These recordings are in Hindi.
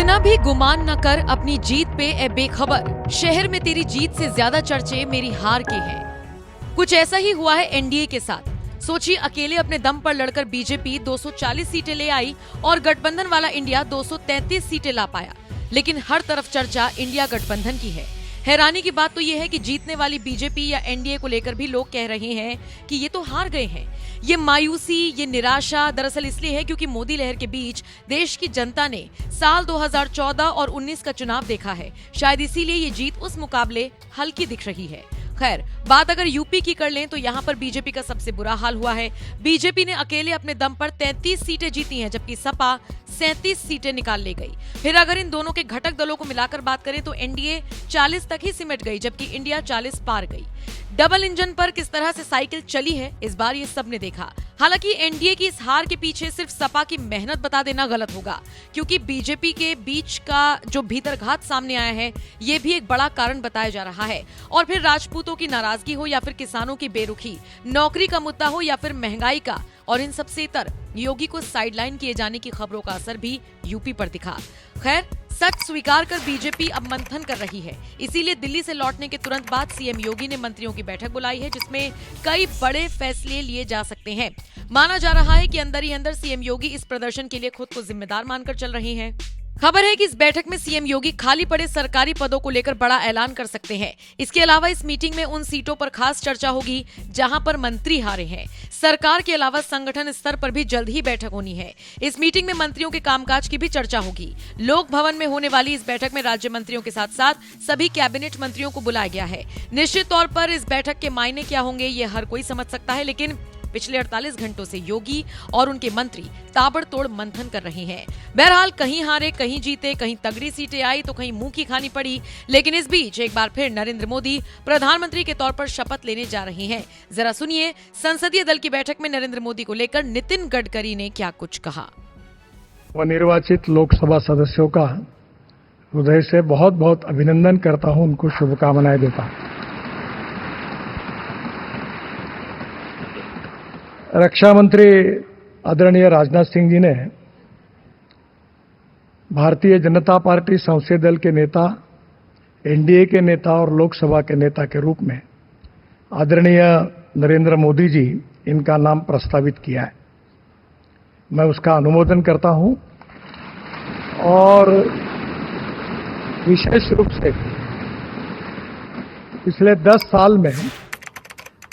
इतना भी गुमान न कर अपनी जीत पे ए बेखबर। शहर में तेरी जीत से ज्यादा चर्चे मेरी हार के हैं। कुछ ऐसा ही हुआ है एनडीए के साथ। सोचिए, अकेले अपने दम पर लड़कर बीजेपी 240 सीटें ले आई और गठबंधन वाला इंडिया 233 सीटें ला पाया। लेकिन हर तरफ चर्चा इंडिया गठबंधन की है। हैरानी की बात तो यह है कि जीतने वाली बीजेपी या एनडीए को लेकर भी लोग कह रहे हैं कि ये तो हार गए हैं। ये मायूसी, ये निराशा दरअसल इसलिए है क्योंकि मोदी लहर के बीच देश की जनता ने साल 2014 और 19 का चुनाव देखा है। शायद इसीलिए ये जीत उस मुकाबले हल्की दिख रही है। खैर, बात अगर यूपी की कर लें तो यहाँ पर बीजेपी का सबसे बुरा हाल हुआ है। बीजेपी ने अकेले अपने दम पर 33 सीटें जीती हैं, जबकि सपा 37 सीटें निकाल ले गई। फिर अगर इन दोनों के घटक दलों को मिलाकर बात करें तो एनडीए 40 तक ही सिमट गई, जबकि इंडिया 40 पार गई। डबल इंजन पर किस तरह से साइकिल चली है, इस बार ये सबने देखा। हालांकि एनडीए की इस हार के पीछे सिर्फ सपा की मेहनत बता देना गलत होगा, क्योंकि बीजेपी के बीच का जो भीतरघात सामने आया है, ये भी एक बड़ा कारण बताया जा रहा है। और फिर राजपूतों की नाराजगी हो या फिर किसानों की बेरुखी, नौकरी का मुद्दा हो या फिर महंगाई का, और इन सबसे इतर योगी को साइडलाइन किए जाने की खबरों का असर भी यूपी पर दिखा। खैर, सच स्वीकार कर बीजेपी अब मंथन कर रही है। इसीलिए दिल्ली से लौटने के तुरंत बाद सीएम योगी ने मंत्रियों की बैठक बुलाई है, जिसमें कई बड़े फैसले लिए जा सकते हैं। माना जा रहा है कि अंदर ही अंदर सीएम योगी इस प्रदर्शन के लिए खुद को जिम्मेदार मानकर चल रहे हैं। खबर है कि इस बैठक में सीएम योगी खाली पड़े सरकारी पदों को लेकर बड़ा ऐलान कर सकते हैं। इसके अलावा इस मीटिंग में उन सीटों पर खास चर्चा होगी जहां पर मंत्री हारे हैं। सरकार के अलावा संगठन स्तर पर भी जल्द ही बैठक होनी है। इस मीटिंग में मंत्रियों के कामकाज की भी चर्चा होगी। लोक भवन में होने वाली इस बैठक में राज्य मंत्रियों के साथ साथ सभी कैबिनेट मंत्रियों को बुलाया गया है। निश्चित तौर पर इस बैठक के मायने क्या होंगे ये हर कोई समझ सकता है, लेकिन पिछले 48 घंटों से योगी और उनके मंत्री ताबड़तोड़ मंथन कर रहे हैं। बहरहाल, कहीं हारे, कहीं जीते, कहीं तगड़ी सीटें आई तो कहीं मुंह की खानी पड़ी। लेकिन इस बीच एक बार फिर नरेंद्र मोदी प्रधानमंत्री के तौर पर शपथ लेने जा रहे हैं। जरा सुनिए संसदीय दल की बैठक में नरेंद्र मोदी को लेकर नितिन गडकरी ने क्या कुछ कहा। निर्वाचित लोकसभा सदस्यों का हृदय से बहुत बहुत अभिनंदन करता हूं, उनको शुभकामनाएं देता हूं। रक्षा मंत्री आदरणीय राजनाथ सिंह जी ने भारतीय जनता पार्टी संसदीय दल के नेता, एनडीए के नेता और लोकसभा के नेता के रूप में आदरणीय नरेंद्र मोदी जी इनका नाम प्रस्तावित किया है। मैं उसका अनुमोदन करता हूं और विशेष रूप से पिछले 10 साल में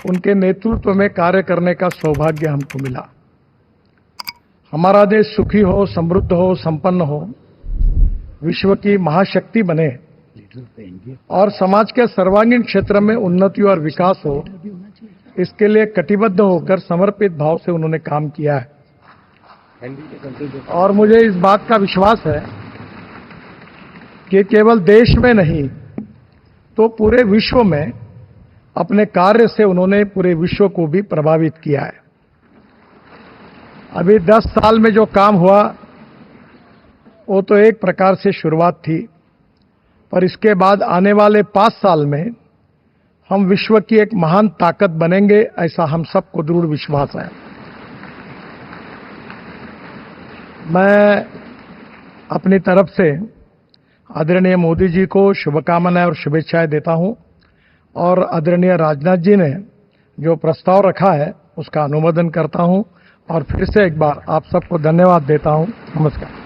उनके नेतृत्व में कार्य करने का सौभाग्य हमको मिला। हमारा देश सुखी हो, समृद्ध हो, संपन्न हो, विश्व की महाशक्ति बने और समाज के सर्वांगीण क्षेत्र में उन्नति और विकास हो, इसके लिए कटिबद्ध होकर समर्पित भाव से उन्होंने काम किया है। और मुझे इस बात का विश्वास है कि केवल देश में नहीं तो पूरे विश्व में अपने कार्य से उन्होंने पूरे विश्व को भी प्रभावित किया है। अभी 10 साल में जो काम हुआ वो तो एक प्रकार से शुरुआत थी, पर इसके बाद आने वाले 5 साल में हम विश्व की एक महान ताकत बनेंगे, ऐसा हम सबको दृढ़ विश्वास है। मैं अपनी तरफ से आदरणीय मोदी जी को शुभकामनाएं और शुभेच्छाएं देता हूं और आदरणीय राजनाथ जी ने जो प्रस्ताव रखा है उसका अनुमोदन करता हूं और फिर से एक बार आप सबको धन्यवाद देता हूं। नमस्कार।